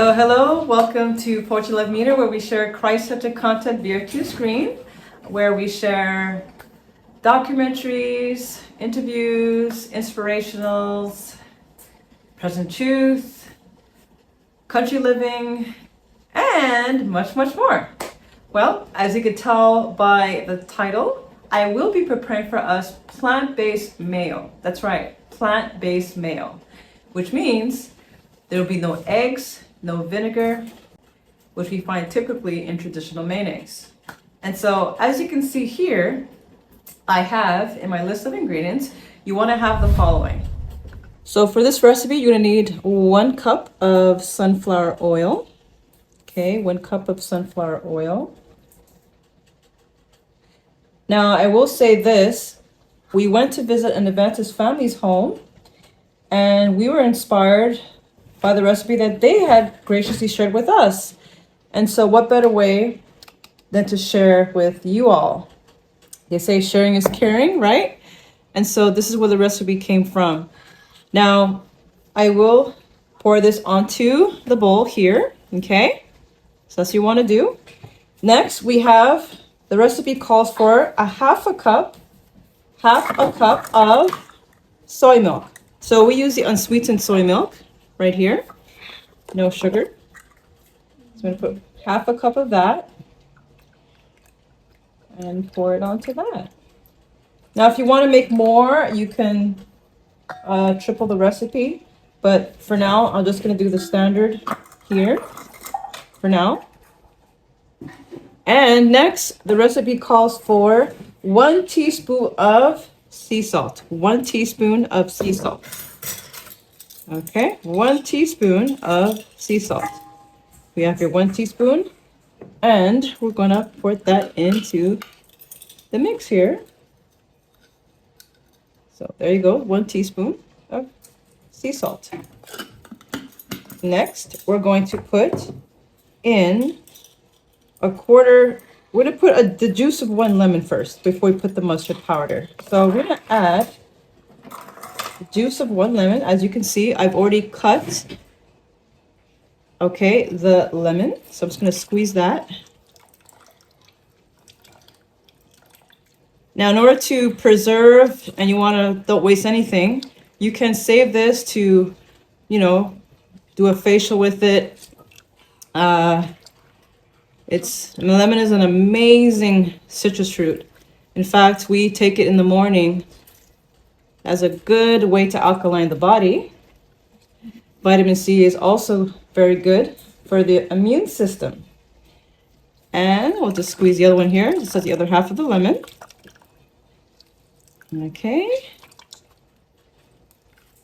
Hello, welcome to Porch Love Meter, where we share Christ-centered content via screen, where we share documentaries, interviews, inspirationals, present truth, country living, and much, much more. Well, as you can tell by the title, I will be preparing for us plant-based mayo. That's right, plant-based mayo, which means there will be no eggs, no vinegar, which we find typically in traditional mayonnaise. And so, as you can see here, I have in my list of ingredients, you want to have the following. So for this recipe, you're going to need 1 cup of sunflower oil. Okay, 1 cup of sunflower oil. Now, I will say this. We went to visit an Adventist family's home, and we were inspired by the recipe that they had graciously shared with us. And so what better way than to share with you all? They say sharing is caring, right? And so this is where the recipe came from. Now, I will pour this onto the bowl here, okay? So that's what you want to do. Next, we have, the recipe calls for half a cup of soy milk. So we use the unsweetened soy milk right here, no sugar. So I'm going to put half a cup of that and pour it onto that. Now, if you want to make more, you can triple the recipe, but for now, I'm just going to do the standard here for now. And next, the recipe calls for 1 teaspoon of sea salt. 1 teaspoon of sea salt. Okay, 1 teaspoon of sea salt. We have here 1 teaspoon, and we're gonna pour that into the mix here. So there you go, 1 teaspoon of sea salt. Next, we're going to put in we're gonna put the juice of 1 lemon first before we put the mustard powder. So we're gonna add the juice of 1 lemon. As you can see, I've already cut, okay, the lemon. So I'm just gonna squeeze that. Now, in order to preserve and don't waste anything, you can save this to, do a facial with it. Lemon is an amazing citrus fruit. In fact, we take it in the morning as a good way to alkaline the body. Vitamin C is also very good for the immune system. And we'll just squeeze the other one here, just as the other half of the lemon. Okay.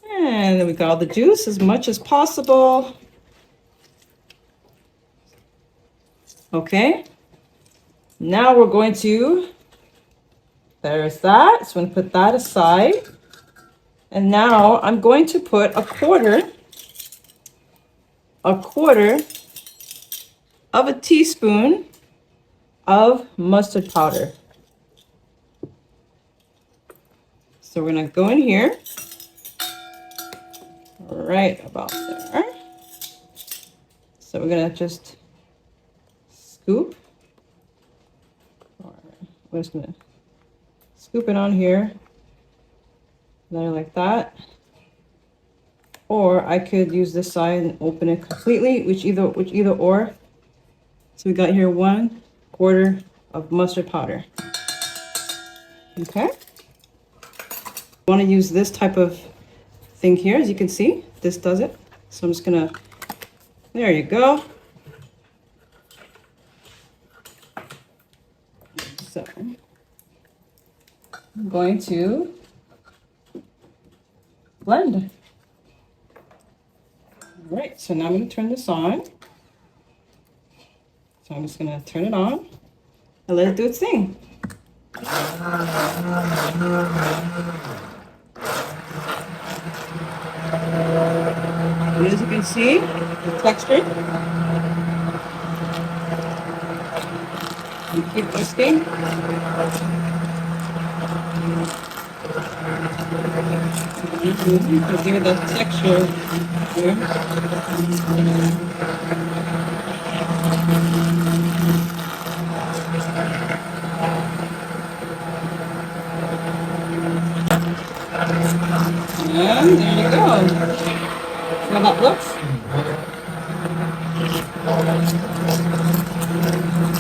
And then we got all the juice as much as possible. Okay. Now we're going to, there's that. So I'm going to put that aside. And now I'm going to put a quarter of a teaspoon of mustard powder. So we're going to go in here, right about there. So we're going to just scoop. We're just going to scoop it on here, there like that. Or I could use this side and open it completely, which either or. So we got here 1/4 of mustard powder. Okay. I want to use this type of thing here, as you can see. This does it. So I'm just gonna, there you go. So I'm going to blend. All right, so now I'm going to turn this on. So I'm just going to turn it on and let it do its thing. And as you can see, the texture. You keep whisking. Give it the texture here. And there you go. See how that looks?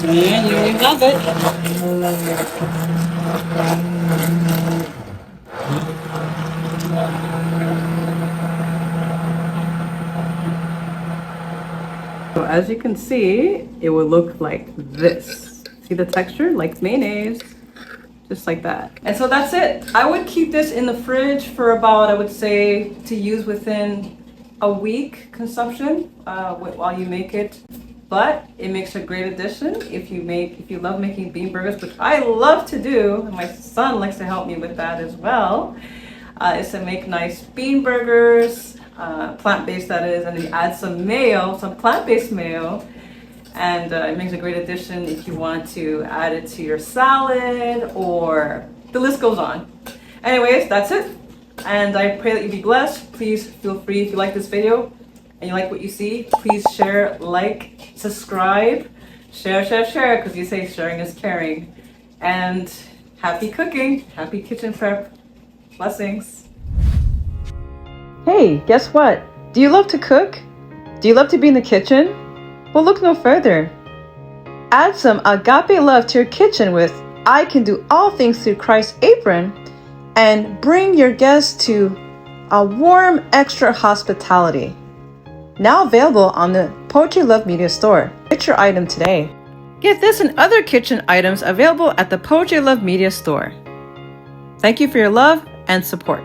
And there you have it. So as you can see, it will look like this. See the texture? Like mayonnaise. Just like that. And so that's it. I would keep this in the fridge for about, I would say, to use within a week consumption while you make it. But it makes a great addition if you love making bean burgers, which I love to do, and my son likes to help me with that as well. Is to make nice bean burgers, plant-based that is, and then add some mayo, some plant-based mayo. And it makes a great addition if you want to add it to your salad, or the list goes on. Anyways, that's it. And I pray that you be blessed. Please feel free, if you like this video and you like what you see, please share, like, subscribe, share, because you say sharing is caring. And happy cooking, happy kitchen prep. Blessings. Hey, guess what? Do you love to cook? Do you love to be in the kitchen? Well, look no further. Add some agape love to your kitchen with I Can Do All Things Through Christ's Apron, and bring your guests to a warm extra hospitality. Now available on the Poetry Love Media Store. Get your item today. Get this and other kitchen items available at the Poetry Love Media Store. Thank you for your love and support.